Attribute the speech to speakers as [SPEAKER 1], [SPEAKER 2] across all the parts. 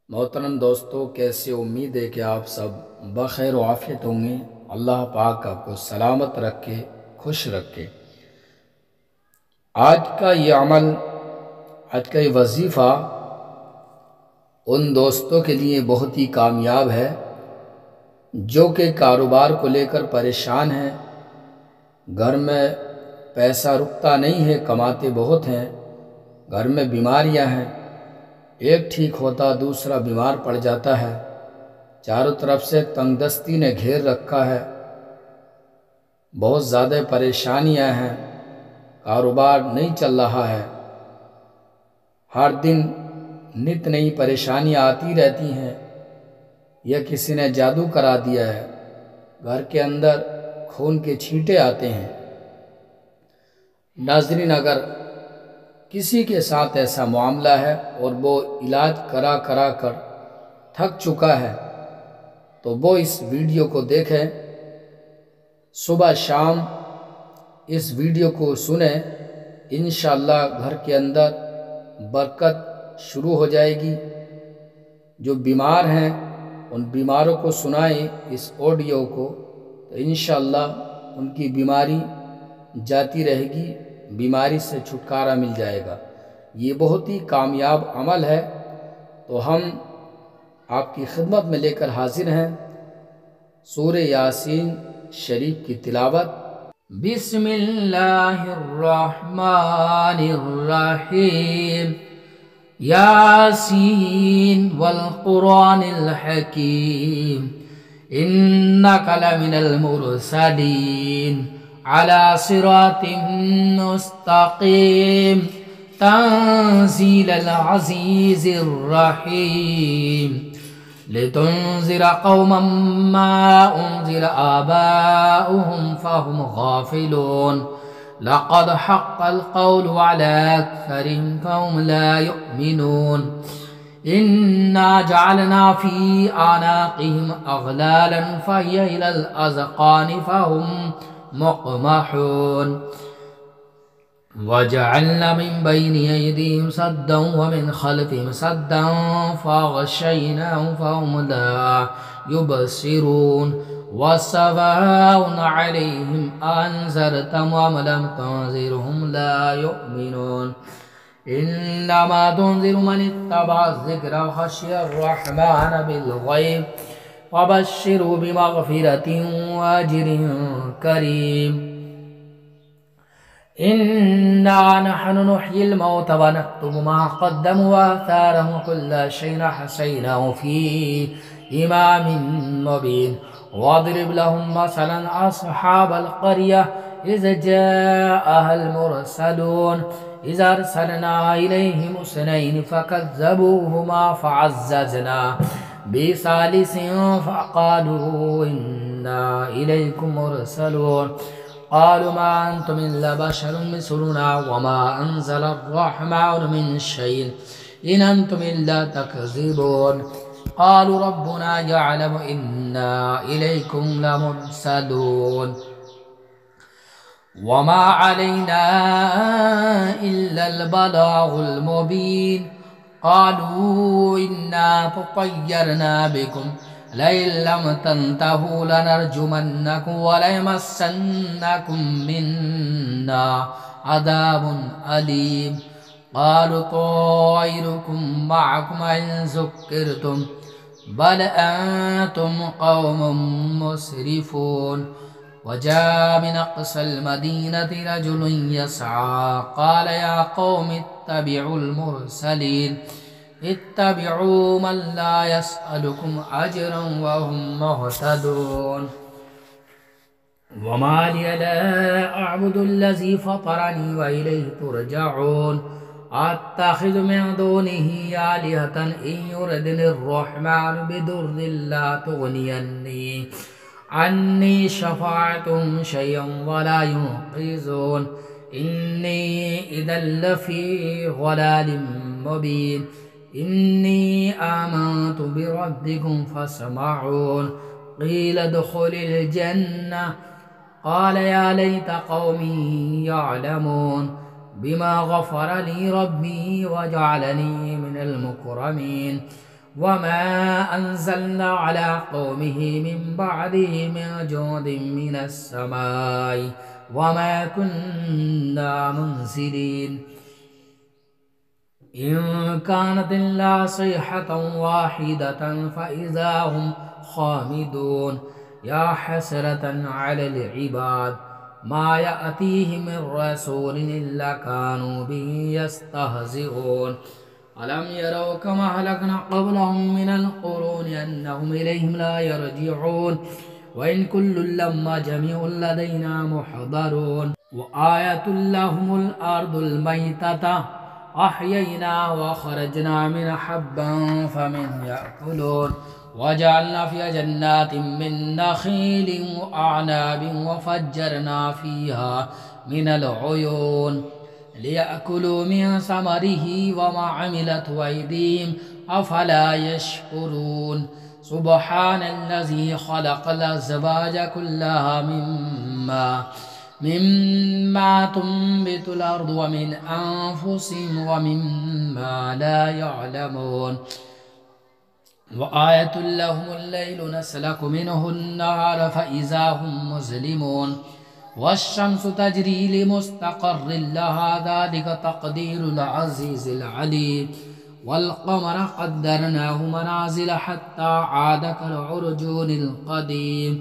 [SPEAKER 1] मोहतरम दोस्तों, कैसे? उम्मीद है कि आप सब बखैर व आफियत होंगे। अल्लाह पाक आपको सलामत रखे, खुश रखे। आज का ये अमल, आज का ये वजीफ़ा उन दोस्तों के लिए बहुत ही कामयाब है जो कि कारोबार को लेकर परेशान हैं। घर में पैसा रुकता नहीं है, कमाते बहुत हैं, घर में बीमारियां हैं, एक ठीक होता दूसरा बीमार पड़ जाता है, चारों तरफ से तंगदस्ती ने घेर रखा है, बहुत ज़्यादा परेशानियां हैं, कारोबार नहीं चल रहा है, हर दिन नित नई परेशानियां आती रहती हैं। यह किसी ने जादू करा दिया है, घर के अंदर खून के छींटे आते हैं। नाज़रीन, अगर किसी के साथ ऐसा मामला है और वो इलाज करा करा कर थक चुका है तो वो इस वीडियो को देखें, सुबह शाम इस वीडियो को सुने। इंशाअल्लाह घर के अंदर बरकत शुरू हो जाएगी। जो बीमार हैं उन बीमारों को सुनाएं इस ऑडियो को, तो इंशाअल्लाह उनकी बीमारी जाती रहेगी, बीमारी से छुटकारा मिल जाएगा। ये बहुत ही कामयाब अमल है, तो हम आपकी खिदमत में लेकर हाजिर हैं सूरह यासीन शरीफ की तिलावत। बिस्मिल्लाहिर्रहमानिर्रहीम। यासीन वल कुरानिल हकीम, इन्नका लमिनल मुरसलीन अला सिरातिम मुस्तकीम, तंज़ीलल अज़ीज़िर रहीम, लितुन्ज़िर कौमम मा उन्ज़िर आबाउहुम फहुम गाफ़िलून, लक़द हक़्क़ल क़ौलु अला अक्सरिहिम फ़हुम ला युमिनून, इन्ना जअलना फ़ी अनाक़िहिम अग़लालन फ़हिय इलल अज़क़ानि फ़हुम मुक़महून, वजअलना मिन बैनि अयदीहिम सद्दन व मिन खल्फ़िहिम सद्दन फ़अग़शयनाहुम फ़हुम ला युबसिरून, वसवाउन अलैहिम अअन्ज़रतहुम अम लम तुन्ज़िरहुम ला युमिनून, इन्नमा तुन्ज़िरु मन इत्तबअ ज़िक्र व ख़शिय अर्रहमान बिलग़ैब, फ़बश्शिरहु बिमग़फ़िरतिन व अज्रिन करीम। इन्ना नहनु नुह्यिल मौता व नक्तुबु मा क़द्दमू व आथारहुम व कुल्ला शैइन अहसैनाहु फ़ी इमामिन मुबीन, वज़रिब लहुम मसलन अस्हाबल क़र्यह इज़ जाअहल मुरसलून, इज़ अरसलना इलैहिम इस्नैनि फ़कज़्ज़बूहुमा फ़अज़्ज़ज़ना बिसालिसिन फ़क़ालू इन्ना इलैकुम मुरसलून, क़ालू मा अंतुम इल्ला बशरुम मिस्लुना व मा अंज़लर्रहमानु मिन शैइन इन अंतुम इल्ला तकज़िबून, क़ालू रब्बुना यअलमु इन्ना इलैकुम लमुरसलून, व मा अलैना इल्लल बलागुल मुबीन, क़ालू इन्ना तत्तय्यरना बिकुम लइन लम तंतहू लनरजुमन्नकुम व लयमस्सन्नकुम मिन्ना अज़ाबुन अलीम, क़ालू ताइरुकुम मअकुम इन ज़ुक्किरतुम बल अंतुम क़ौमुम मुस्रिफून, वजाअ मिन अक़सल मदीनति रजुलुन यसअ क़ाल या क़ौमि इत्तबिउल मुरसलीन, इत्तबिउ मन ला यसअलुकुम अजरन व हुम मुहतदून, वमा लिय ला अअबुदुल्लज़ी फ़तरनी व इलैहि तुरजऊन, अत्तख़िज़ु मिन दूनिही आलिहतन इन युरिदिनिर्रहमानु बिदुर्रिन ला अन्नी शफ़ाअतुहुम शयअन व ला युनक़िज़ून, इन्नी इज़न लफ़ी ज़लालिम मुबीन, इन्नी आमनतु बिरब्बिकुम फ़स्मऊन, क़ील उद्ख़ुलिल जन्नह, क़ाल या लैत क़ौमी यअलमून, बिमा ग़फ़र ली रब्बी व जअलनी मिनल मुकरमीन, वमा अंज़लना अला कौमिही मिन बअदिही मिन जुंदिन मिनस समाई वमा कुन्ना मुनज़िरीन इन कानत इल्ला सयहतन वाहिदतन फ़इज़ा हुम खामिदून या हसरतन अलल इबाद मा यअतीहिम मिन रसूलिन इल्ला कानू बिही यस्तहज़िऊन अलम यरौ कमा अहलकना क़ब्लहुम मिनल क़ुरूनि अन्नहुम इलैहिम ला यरजिऊन व इन कुल्लुन लम्मा जमीउन लदैना मुहदरून व आयतुल लहुमुल अर्दुल मैतता अहयैनाहा व अख़रजना मिनहा हब्बन फमिन्हु यअकुलून व जअलना फ़ीहा जन्नातिन मिन नख़ीलिन व अअनाबिन व फ़ज्जरना फ़ीहा मिनल उयून लियअकुलू मिन समरिही व मा अमिलतहु अयदीहिम अफ़ला यशकुरून सुब्हानल्लज़ी ख़लक़ल अज़वाज कुल्लहा मिम्मा तुंबितुल अर्दु व मिन अनफुसिहिम व मिम्मा ला यअलमून व आयतुल लहुमुल लैलु नस्लखु मिन्हु अन्नहार फ़इज़ा हुम मुज़लिमून वश्शम्सु तजरी लिमुस्तक़र्रिन लहा ज़ालिका तक़दीरुल अज़ीज़िल अलीम वल क़मर क़द्दरनाहु मनाज़िल हत्ता आद कल उर्जूनिल क़दीम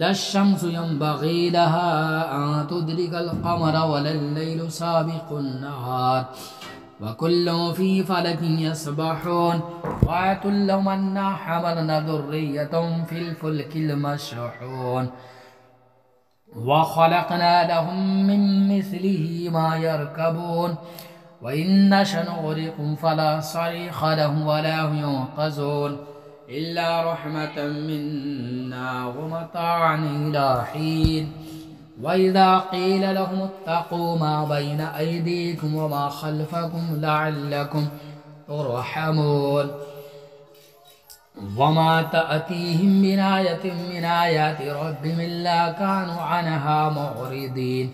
[SPEAKER 1] लश्शम्सु यंबग़ी लहा अन तुदरिकल क़मर वलल लैलु साबिक़ुन नहार व कुल्लुन फ़ी फ़लकिन यसबहून व आयतुल लहुम अन्ना हमलना ज़ुर्रिय्यतहुम फ़िल फ़ुल्किल मशहून व ख़लक़ना लहुम मिन मिस्लिही मा यरकबून व इन नशअ नुग़रिक़हुम फ़ला सरीख़ लहुम व ला हुम युन्क़ज़ून इल्ला रहमतन मिन्ना व मताअन इला हीन व इज़ा क़ील लहुम इत्तक़ू मा बैन अयदीकुम व मा ख़ल्फ़कुम लअल्लकुम तुरहमून वमा तअतीहिम मिन आयतिन मिन आयाति रब्बिहिम इल्ला कानू अन्हा मुअरिदीन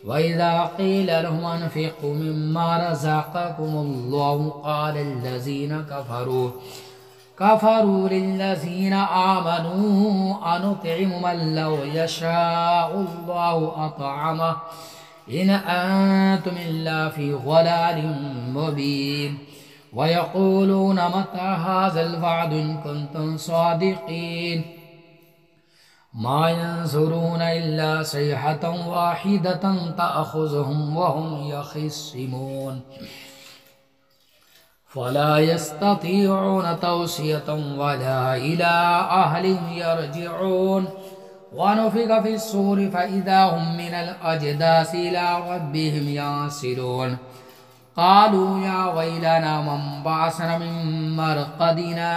[SPEAKER 1] व इज़ा क़ील लहुम अन्फ़िक़ू मिम्मा रज़क़कुमुल्लाहु क़ाल अल्लज़ीना कफ़रू लिल्लज़ीना आमनू अनुत्इमु मन लौ यशाअुल्लाहु अतअमहु इन अंतुम इल्ला फ़ी ज़लालिम मुबीन व यक़ूलून मता हाज़ल वअदु इन कुन्तुम सादिक़ीन मा यंज़ुरून इल्ला सयहतन वाहिदतन तअख़ुज़ुहुम व हुम यख़िस्सिमून फ़ला यस्ततीऊन तौसियतन वला इला अहलिहिम यरजिऊन व नुफ़िख़ फ़िस्सूरि फ़इज़ा हुम मिनल अजदासि इला रब्बिहिम यांसिलून क़ालू या वैलना मन बअसना मिन मरक़दिना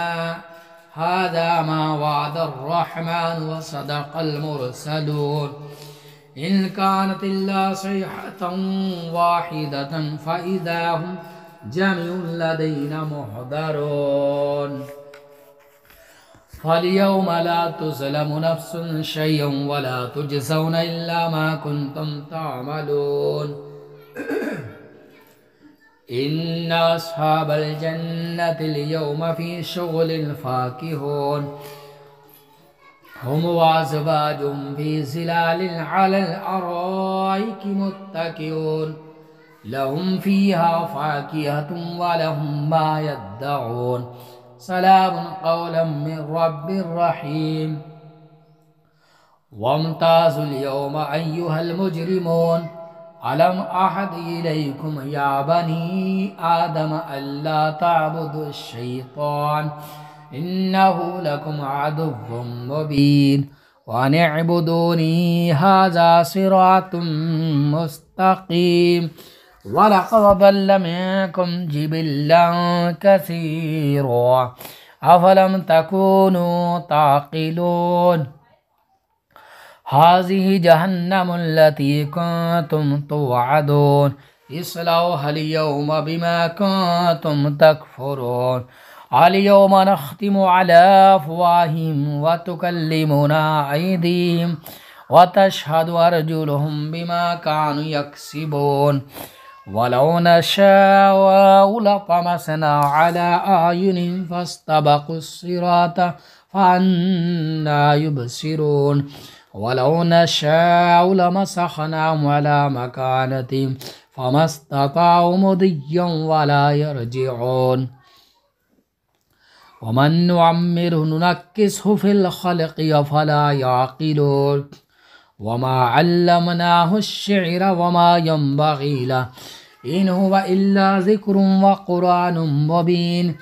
[SPEAKER 1] हाज़ा मा वअदर रहमान व सदक़ल मुरसलून इन कानत इल्ला सयहतन वाहिदतन फ़इज़ा हुम जमीउन लदैना मुहदरून फ़ल्यौम ला तुज़लमु नफ़्सुन शयअन व ला तुजज़ौना इल्ला मा कुन्तुम तअमलून इन्ना अस्हाबल जन्नतिल यौमा फ़ी शुग़ुलिन फ़ाकिहून हुम व अज़वाजुहुम फ़ी ज़िलालिन अलल अराइकि मुत्तकिऊन लहुम फ़ीहा फ़ाकिहतुन व लहुम मा यद्दऊन सलामुन क़ौलन मिन रब्बिर रहीम वम्ताज़ुल यौमा अय्युहल मुजरिमून अलम अहद इलैकुम या बनी आदम अल्ला ताबुदुश शैतान इन्नहु लकुम अदुव्वुम मुबीन व अन इअ्बुदूनी हाज़ा सिरातुम मुस्तक़ीम व लक़द ضل मिनकुम जिबिल्लन कसीरा अफ़लम तकूनू ताक़िलून हाज़िहि जहन्नमु अल्लती कुन्तुम तुअदून इस्लौहल यौमा बिमा कुन्तुम तकफ़ुरून अल यौमा नख़्तिमु अला अफ़वाहिहिम व तुकल्लिमुना अयदीहिम व तशहदु अर्जुलुहुम बिमा कानू यक्सिबून वलौ नशाअ लतमसना अला आयुनिहिम फस्तबकुस्सिरात फअन्ना युबसिरून वलौ नशाअ लमसखनाहुम अला मकानतिहिम फमस्तताअू मुदिय्यन वला यरजिऊन वमन नुअम्मिरहु नुनक्किसहु फिल खल्क़ि अफला याक़िलून वमा अल्लमनाहु अश्शिअर वमा यंबग़ी लहु इन हुवा इल्ला ज़िक्रुन व क़ुरआनुम मुबीन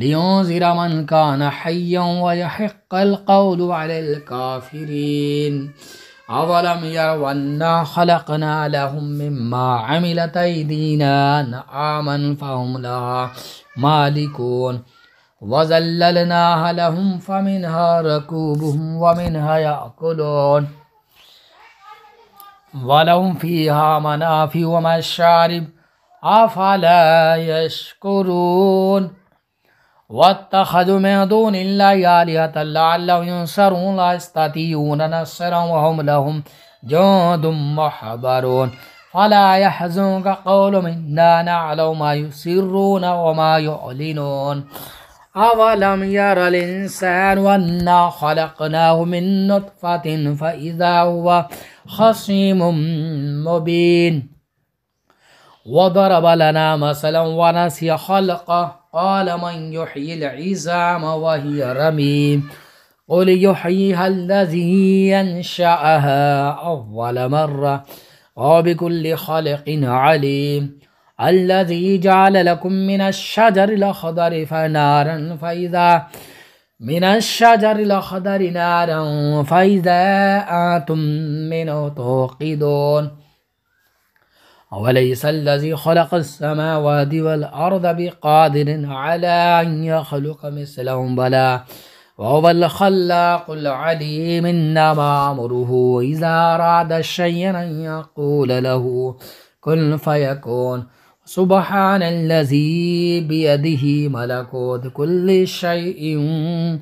[SPEAKER 1] लियुनज़िर मन कान हय्यन व यहिक़्क़ल क़ौलु अलल काफ़िरीन अवलम यरौ अन्ना ख़लक़ना लहुम मिम्मा अमिलत अयदीना अन्आमन फ़हुम लहा मालिकून वज़ल्ललनाहा लहुम फ़मिन्हा रकूबुहुम व मिन्हा याकुलून वलहुम फ़ीहा मनाफ़िअ व मशारिब अफ़ला यशकुरून वत्तख़ज़ू मिन दूनिल्लाहि आलिहतन लअल्लहुम युनसरून ला यस्ततीऊन नस्रन व हुम लहुम जुंदुम मुहज़रून फला यहज़ुनक क़ौलुहुम इन्ना नअलमु मा युसिर्रून व मा युअलिनून अवलम यरल इंसानु अन्ना ख़लक़नाहु मिन नुत्फ़तिन फ़इज़ा हुवा ख़सीमुम मुबीन वदरब लना मसलन व नसिय ख़ल्क़हु क़ाल मन युह्यिल इज़ाम व हिय रमीम क़ुल युह्यिहा अल्लज़ी अंशअहा अव्वल मर्रा व बिकुल्लि ख़ल्क़िन अलीम अल्लज़ी जअल लकुम मिनश्शजरिल अख़दरि नारन फ़इज़ा अंतुम मिन्हु तूक़िदून अवलैसा अल्लज़ी ख़लक़स्समावाति वल अर्ज़ बिक़ादिरिन अला अन यख़लुक़ मिस्लहुम बला वहुवल ख़ल्लाक़ुल अलीम इन्नमा अम्रुहु इज़ा अरादा शय'अन अन यक़ूल लहु कुन फ़यकून सुब्हानल्लज़ी बियदिही मलकूतु कुल्लि शैइन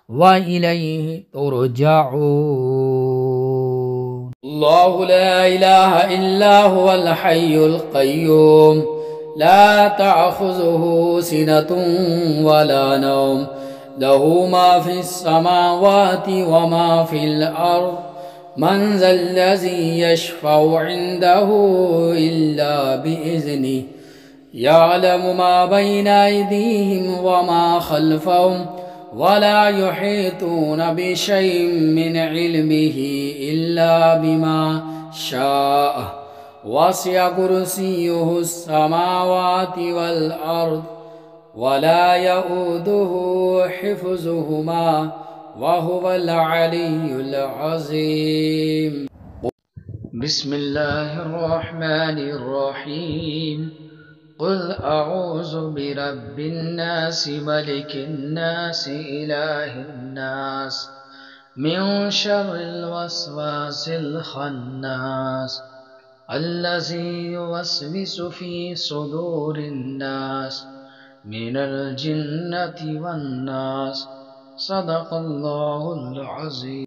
[SPEAKER 1] व इलैहि तुरजऊन अल्लाहु ला इलाहा इल्ला हुवल हय्युल क़य्यूम ला तअख़ुज़ुहु सिनतुन वला नौम लहु मा फ़िस समावाति व मा फ़िल अर्ज़ मन ज़ल्लज़ी यशफ़अउ इंदहु इल्ला बिइज़्निहि यअलमु मा बैना अयदीहिम व मा ख़ल्फ़हुम वला युहीतून बिशैइन मिन इल्मिही इल्ला बिमा शाअ वसिअ कुर्सियुहु अस्समावाति वल अर्ज़ वला यऊदुहु हिफ़्ज़ुहुमा वहुवल अलिय्युल अज़ीम बिस्मिल्लाहिर रहमानिर रहीम क़ुल अऊज़ु बिरब्बिन नास मलिकिन नास इलाहिन नास मिन शर्रिल वस्वासिल ख़न्नास अल्लज़ी युवस्विसु फ़ी सुदूरिन नास मिनल जिन्नति वन नास सदक़ल्लाहुल अज़ीम।